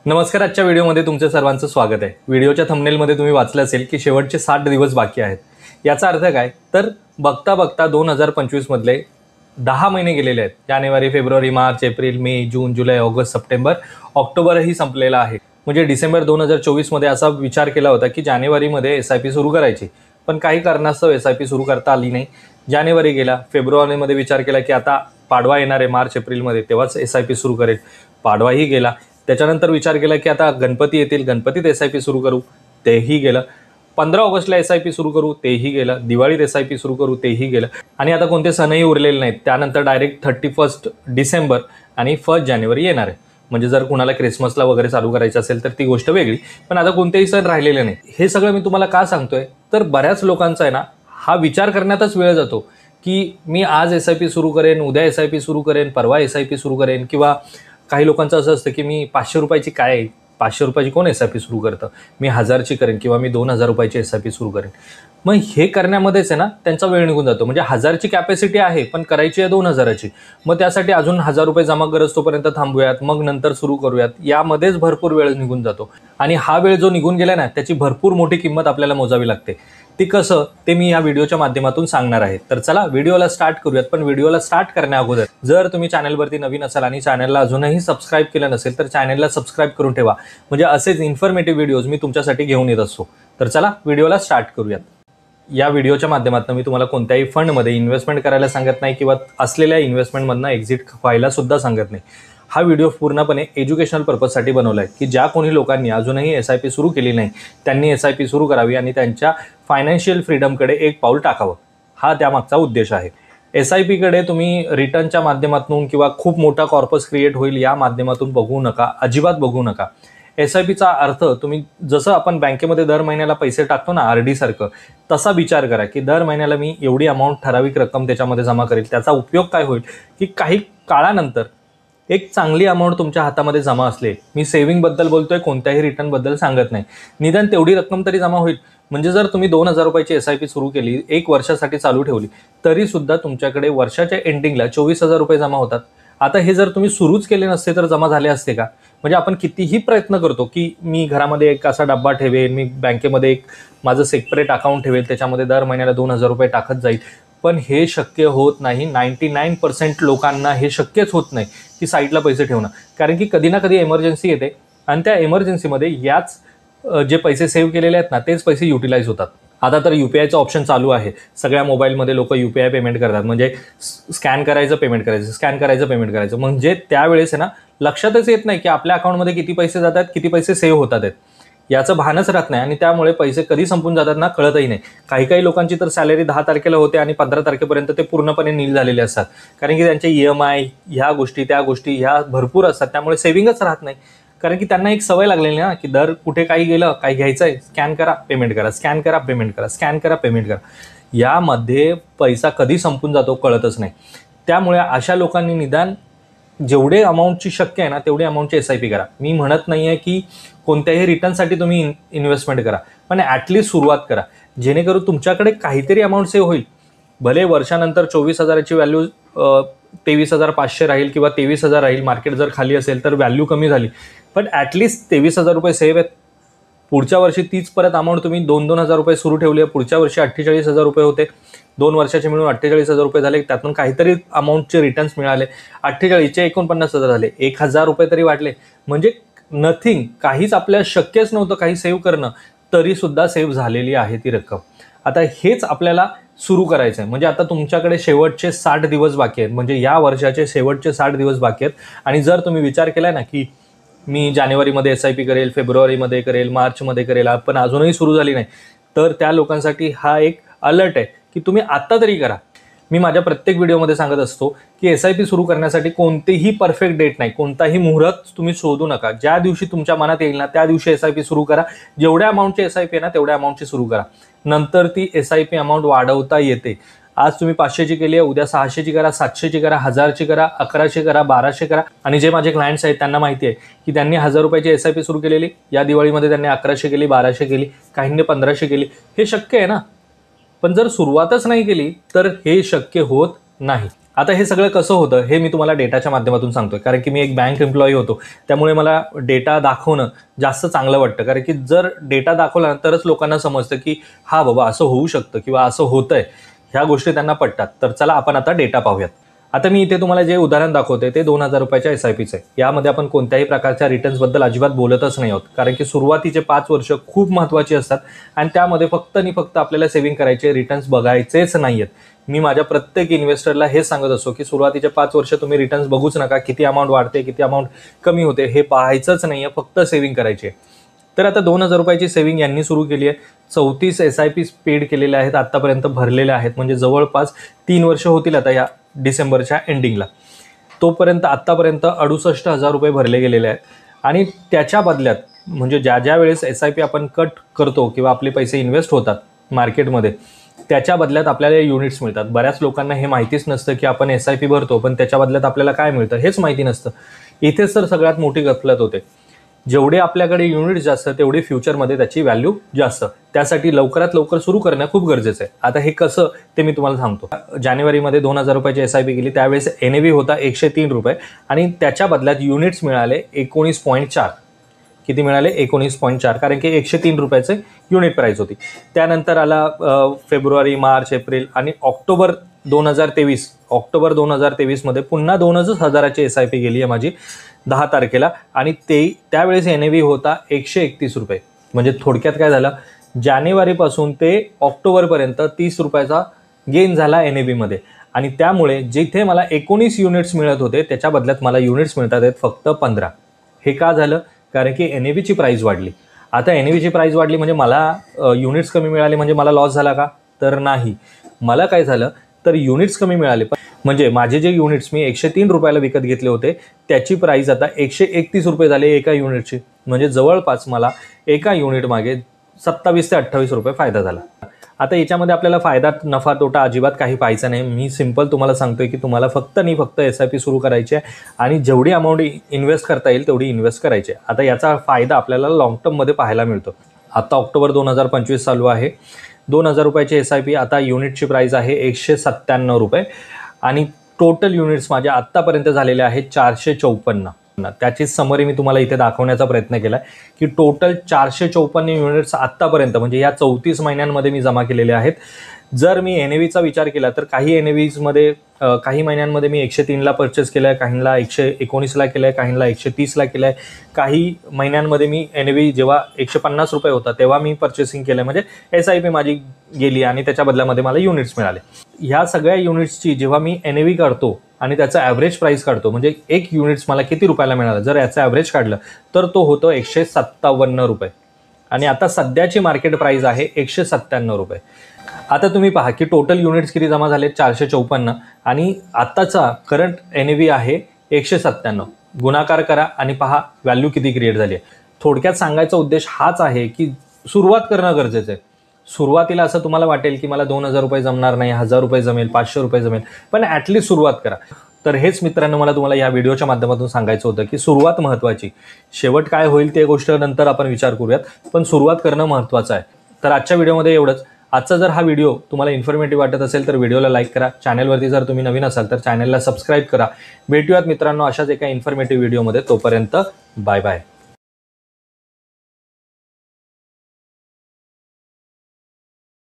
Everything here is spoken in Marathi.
नमस्कार. आजच्या व्हिडिओमध्ये तुमचं सर्वांचं स्वागत आहे. व्हिडिओच्या थंबनेलमध्ये तुम्ही वाचलं असेल की शेवटचे 60 दिवस बाकी आहेत. याचा अर्थ काय, तर बघता बघता 2025 मधले 10 महिने गेलेले आहेत. जानेवारी, फेब्रुवारी, मार्च, एप्रिल, मे, जून, जुलै, ऑगस्ट, सप्टेंबर, ऑक्टोबरही संपलेला आहे. म्हणजे डिसेंबर 2024 मध्ये असा विचार केला होता की जानेवारीमध्ये SIP सुरू करायची, पण काही कारणास्तव SIP सुरू करता आली नाही. जानेवारी गेला, फेब्रुवारीमध्ये विचार केला की आता पाडवा येणार आहे मार्च एप्रिलमध्ये, तेव्हाच SIP सुरू करेल. पाडवाही गेला. त्याच्यानंतर विचार केला की आता गणपती येतील, गणपतीत SIP सुरू करू, तेही गेलं. 15 ऑगस्टला SIP सुरू करू, तेही गेलं. दिवाळीत SIP सुरू करू, तेही गेलं. आणि आता कोणते सणही उरलेले नाहीत. त्यानंतर डायरेक्ट 31 डिसेंबर आणि 1 जानेवारी येणार आहे. म्हणजे जर कुणाला क्रिसमसला वगैरे चालू करायचं असेल तर ती गोष्ट वेगळी, पण आता कोणतेही सण राहिलेले नाही. हे सगळं मी तुम्हाला का सांगतोय, तर बऱ्याच लोकांचा आहे ना हा विचार करण्यातच वेळ जातो की मी आज SIP सुरू करेन, उद्या SIP सुरू करेन, परवा SIP सुरू करेन. किंवा काही लोकांचं असं असतं की मी 500 रुपयाची काय, 500 रुपयाची कोण SIP सुरू करतं, मी 1000ची करेन किंवा मी 2000 रुपयाची SIP सुरू करेन. मग हे करण्यामध्येच आहे ना त्यांचा वेळ निघून जातो. म्हणजे 1000ची कॅपॅसिटी आहे पण करायची आहे 2000ची. मग त्यासाठी अजून 1000 रुपये जमा करत तोपर्यंत थांबूयात, मग नंतर सुरू करूयात. यामध्येच भरपूर वेळ निघून जातो आणि हा वेळ जो निघून गेला ना त्याची भरपूर मोठी किंमत आपल्याला मोजावी लागते. ते कसं ते मी या व्हिडिओच्या माध्यमातून सांगणार आहे. तर चला व्हिडिओला स्टार्ट करूयात. पण व्हिडिओला स्टार्ट करण्या अगोदर जर तुम्ही चॅनलवरती नवीन असाल आणि चॅनलला अजूनही सबस्क्राईब केलं नसेल तर चॅनलला सबस्क्राईब करून ठेवा. म्हणजे असेच इन्फॉर्मेटिव्ह व्हिडिओज मी तुमच्यासाठी घेऊन येत असतो. तर चला व्हिडिओला स्टार्ट करूयात. या व्हिडिओच्या माध्यमातून मी तुम्हाला कोणत्याही फंडमध्ये इन्व्हेस्टमेंट करायला सांगत नाही किंवा असलेल्या इन्व्हेस्टमेंटमधनं एक्झिट व्हायला सुद्धा सांगत नाही. हा व्हिडिओ पूर्णपणे एज्युकेशनल पर्पजसाठी बनवला आहे की ज्या कोणी लोकांनी अजूनही SIP सुरू केली नाही त्यांनी SIP सुरू करावी आणि त्यांच्या फायनान्शियल फ्रीडमकडे एक पाऊल टाकावं. हा त्यामागचा उद्देश आहे. SIP कडे तुम्ही रिटर्नच्या माध्यमातून किंवा खूप मोठा कॉर्पस क्रिएट होईल या माध्यमातून बघू नका, अजिबात बघू नका. SIPचा अर्थ तुम्ही जसं आपण बँकेमध्ये दर महिन्याला पैसे टाकतो ना RD सारखं, तसा विचार करा की दर महिन्याला मी एवढी अमाऊंट, ठराविक रक्कम त्याच्यामध्ये जमा करेल. त्याचा उपयोग काय होईल की काही काळानंतर एक चांगली अमाऊंट तुमच्या हातामध्ये जमा असले. मी सेव्हिंगबद्दल बोलतोय, कोणत्याही रिटर्नबद्दल सांगत नाही. निदान तेवढी रक्कम तरी जमा होईल. म्हणजे जर तुम्ही 2000 रुपयाची SIP सुरू केली, 1 वर्षासाठी चालू ठेवली, तरी सुद्धा तुमच्याकडे वर्षाच्या एंडिंगला 24,000 रुपये जमा होतात. आता हे जर तुम्ही सुरूच केले नसते तर जमा झाले असते का? म्हणजे आपण कितीही प्रयत्न करतो की मी घरामध्ये एक असा डब्बा ठेवेन, मी बँकेमध्ये एक माझं सेपरेट अकाउंट ठेवेल, त्याच्यामध्ये दर महिन्याला 2000 रुपये टाकत जाईल, पण हे शक्य होत नाही. 99% लोकांना हे शक्यच होत नाही की साईडला पैसे ठेवणं. कारण की कधी ना कधी एमर्जन्सी येते आणि त्या एमर्जन्सीमध्ये याच जे पैसे सेव्ह केलेले आहेत ना तेच पैसे युटिलाइज होतात. आता तर UPIचं ऑप्शन चालू आहे. सगळ्या मोबाईलमध्ये लोक UPI पेमेंट करतात. म्हणजे स्कॅन करायचं, पेमेंट करायचं, स्कॅन करायचं, पेमेंट करायचं. म्हणजे त्यावेळेस आहे ना लक्षातच येत नाही की आपल्या अकाउंटमध्ये किती पैसे जातात, किती पैसे सेव्ह होतात आहेत, याचं भानच राहत नाही. आणि त्यामुळे पैसे कधी संपून जातात ना कळतही नाही. काही लोकांची तर सॅलरी 10 तारखेला होते आणि 15 तारखेपर्यंत ते पूर्णपणे नील झालेले असतात. कारण की त्यांचे EMI, ह्या गोष्टी त्या गोष्टी ह्या भरपूर असतात. त्यामुळे सेव्हिंगच राहत नाही. कारण की त्यांना एक सवय लागलेली ना की दर कुठे काही गेलं, काही घ्यायचं आहे, स्कॅन करा, पेमेंट करा, स्कॅन करा, पेमेंट करा, स्कॅन करा, पेमेंट करा. यामध्ये पैसा कधी संपून जातो कळतच नाही. त्यामुळे अशा लोकांनी निदान जेवढे अमाऊंटची शक्य आहे ना तेवढी अमाऊंटची SIP करा. मी म्हणत नाही आहे की कोणत्याही रिटर्नसाठी तुम्ही इन्व्हेस्टमेंट करा, पण ॲटलिस्ट सुरुवात करा, जेणेकरून तुमच्याकडे काहीतरी अमाऊंट सेव्ह होईल. भले वर्षानंतर 24,000ची व्हॅल्यू 23,500 राहील किंवा 23,000 राहील. मार्केट जर खाली असेल तर व्हॅल्यू कमी झाली, पण ॲटलिस्ट 23,000 रुपये सेव्ह आहेत. पुढच्या वर्षी तीच परत अमाऊंट तुम्ही 2,000 रुपये सुरू ठेवली आहे, पुढच्या वर्षी 48,000 रुपये होते. 2 वर्षाचे मिळून 48,000 रुपये झाले. त्यातून काहीतरी अमाऊंटचे रिटर्न्स मिळाले. 48चे 49,000 झाले. 1,000 रुपये तरी वाढले. म्हणजे नथिंग, काहीच आपल्याला शक्यच नव्हतं काही सेव्ह करणं, तरी सुद्धा सेव्ह झालेली आहे ती रक्कम. आता हेच आपल्याला सुरू करायचं आहे. म्हणजे आता तुमच्याकडे शेवटचे 60 दिवस बाकी आहेत. म्हणजे या वर्षाचे शेवटचे 60 दिवस बाकी आहेत. आणि जर तुम्ही विचार केला ना की मी जानेवारीमध्ये SIP करेल, फेब्रुवारीमध्ये करेल, मार्चमध्ये करेल, पण अजूनही सुरू झाली नाही, तर त्या लोकांसाठी हा एक अलर्ट आहे की तुम्ही आत्ता तरी करा. मी माझ्या प्रत्येक व्हिडिओमध्ये सांगत असतो की SIP सुरू करण्यासाठी कोणतेही परफेक्ट डेट नाही, कोणताही मुहूर्त तुम्ही शोधू नका. ज्या दिवशी तुमच्या मनात येईल ना त्या दिवशी SIP सुरू करा. जेवढ्या अमाऊंटची SIP आहे ना तेवढ्या अमाऊंटची सुरू करा. नंतर ती SIP अमाऊंट वाढवता येते. आज तुम्ही 500ची केली आहे, उद्या 600ची करा, 700ची करा, 1000ची करा, 1100 करा, 1200 करा. आणि जे माझे क्लायंट्स आहेत त्यांना माहिती आहे की त्यांनी 1000 रुपयाची SIP सुरू केलेली, या दिवाळीमध्ये त्यांनी 1100 केली, 1200 केली, काहींनी 1500 केली. हे शक्य आहे ना. पण जर सुरुवातच नाही केली तर हे शक्य होत नाही. आता हे सगळं कसं होतं हे मी तुम्हाला डेटाच्या माध्यमातून सांगतोय, कारण की मी एक बँक एम्प्लॉई होतो, त्यामुळे मला डेटा दाखवणं जास्त चांगलं वाटतं. कारण की जर डेटा दाखवला तरच लोकांना समजतं की हा बाबा असं होऊ शकतं किंवा असं होतंय, ह्या गोष्टी त्यांना पटतात. तर चला आपण आता डेटा पाहूयात. आता मी इथे तुम्हाला जे उदाहरण दाखवते ते 2,000 रुपयाच्या SIPचं आहे. यामध्ये आपण कोणत्याही प्रकारच्या रिटर्न्सबद्दल अजिबात बोलतच नाही आहोत, कारण की सुरुवातीचे 5 वर्ष खूप महत्त्वाची असतात आणि त्यामध्ये फक्त आणि फक्त आपल्याला सेव्हिंग करायचे, रिटर्न्स बघायचेच नाही आहेत. मी माझ्या प्रत्येक इन्व्हेस्टरला हे सांगत असतो की सुरुवातीचे 5 वर्ष तुम्ही रिटर्न्स बघूच नका, किती अमाऊंट वाढते किती अमाऊंट कमी होते हे पाहायचंच नाही आहे, फक्त सेव्हिंग करायची आहे. तर आता 2,000 रुपयाची सेव्हिंग यांनी सुरू केली आहे. 34 SIPs पेड केलेल्या आहेत, आत्तापर्यंत भरलेल्या आहेत, म्हणजे जवळपास 3 वर्ष होतील आता या डिसेंबरच्या एंडिंगला. तोपर्यंत आत्तापर्यंत 68,000 रुपये भरले गेलेले आहेत. आणि त्याच्या बदल्यात म्हणजे ज्या वेळेस SIP आपण कट करतो किंवा आपले पैसे इन्व्हेस्ट होतात मार्केटमध्ये, त्याच्या बदल्यात आपल्याला युनिट्स मिळतात. बऱ्याच लोकांना हे माहितीच नसतं की आपण SIP भरतो पण त्याच्या बदल्यात आपल्याला काय मिळतं हेच माहिती नसतं. इथेच तर सगळ्यात मोठी गफलत होते. जेवढे आपल्याकडे युनिट्स जास्त तेवढे फ्युचरमध्ये त्याची व्हॅल्यू जास्त. त्यासाठी लवकरात लवकर सुरू करणं खूप गरजेचं आहे. आता हे कसं ते मी तुम्हाला सांगतो. जानेवारीमध्ये 2,000 रुपयाची SIP केली, त्यावेळेस NAV होता 103 रुपये आणि त्याच्या बदल्यात युनिट्स मिळाले 19.4. किती मिळाले? 19.4, कारण की 103 रुपयाचे युनिट प्राईस होती. त्यानंतर आला फेब्रुवारी, मार्च, एप्रिल आणि ऑक्टोबर 2023 मध्ये पुन्हा 2,000ची SIP गेली आहे माझी 10 तारखेला आणि त्यावेळेस NAV होता 131 रुपये. म्हणजे थोडक्यात काय झालं, जानेवारीपासून ते ऑक्टोबरपर्यंत 30 रुपयाचा गेन झाला NAV मध्ये. आणि त्यामुळे जिथे मला 19 युनिट्स मिळत होते त्याच्या बदल्यात मला युनिट्स मिळतात आहेत फक्त 15. हे का झालं? कारण की NAVची प्राईस वाढली. आता NAVची प्राईस वाढली म्हणजे मला युनिट्स कमी मिळाले म्हणजे मला लॉस झाला का? तर नाही. मला काय झालं तर युनिट्स कमी मिळाले, पण म्हणजे माझे जे युनिट्स मी 103 रुपयाला विकत घेतले होते त्याची प्राईस आता 131 रुपये झाली एका युनिटची. म्हणजे जवळपास मला एका युनिट मागे 27 ते 28 रुपये फायदा झाला. आता याच्यामध्ये आपल्याला फायदा नफा तोटा अजिबात काही पाहायचा नाही. मी सिंपल तुम्हाला सांगतोय की तुम्हाला फक्त आणि फक्त SIP सुरू करायची आहे आणि जेवढी अमाऊंट इन्व्हेस्ट करता येईल तेवढी इन्व्हेस्ट करायची आहे. आता याचा फायदा आपल्याला लॉंग टर्ममध्ये पाहायला मिळतो. आता ऑक्टोबर 2025 चालू आहे. 2,000 रुपयाची SIP, आता युनिटची प्राईस आहे 197 रुपये आणि टोटल युनिट्स माझ्या आत्तापर्यंत झालेले आहेत 454. त्याची समरी मी तुम्हाला इथे दाखवण्याचा प्रयत्न केला आहे की टोटल 454 युनिट्स आत्तापर्यंत म्हणजे या 34 महिन्यांमध्ये मी जमा केलेले आहेत. जर मी NAVचा विचार केला तर काही NAVमध्ये काही महिन्यांमध्ये मी 103ला परचेस केलं आहे, काहींना 119ला केलं आहे, काहींना 130ला केलं आहे. काही महिन्यांमध्ये मी NAV जेव्हा 150 रुपये होता तेव्हा मी परचेसिंग केलं, म्हणजे SIP माझी गेली आणि त्याच्या बदल्यामध्ये मला युनिट्स मिळाले. ह्या सगळ्या युनिट्सची जेव्हा मी NAV काढतो आणि त्याचा ॲव्हरेज प्राईस काढतो, म्हणजे एक युनिट्स मला किती रुपयाला मिळालं, जर याचं ॲव्हरेज काढलं तर तो होतो 157 रुपये आणि आता सध्याची मार्केट प्राईस आहे 197 रुपये. आता तुम्ही पहा की टोटल युनिट्स किती जमा झाले 454 आणि आत्ताचा करंट NAV आहे 197. गुणाकार करा आणि पहा व्हॅल्यू किती क्रिएट झाली आहे. थोडक्यात सांगायचा उद्देश हाच आहे की सुरुवात करणं गरजेचं आहे. सुरुवातीला असं तुम्हाला वाटेल की मला 2,000 रुपये जमणार नाही, 1,000 रुपये जमेल, 500 रुपये जमेल, पण ॲटलिस्ट सुरुवात करा. तर हेच मित्रांनो मला तुम्हाला या व्हिडिओच्या माध्यमातून सांगायचं होतं की सुरुवात महत्त्वाची. शेवट काय होईल ते गोष्ट नंतर आपण विचार करूयात, पण सुरुवात करणं महत्त्वाचं आहे. तर आजच्या व्हिडिओमध्ये एवढंच. आजचा जर हा व्हिडिओ तुम्हाला इन्फॉर्मेटिव्ह वाटत असेल तर व्हिडिओला लाईक करा. चॅनलवरती जर तुम्ही नवीन असाल तर चॅनलला सबस्क्राईब करा. भेटूयात मित्रांनो अशाच एका इन्फॉर्मेटिव्ह व्हिडिओमध्ये. तोपर्यंत बाय बाय.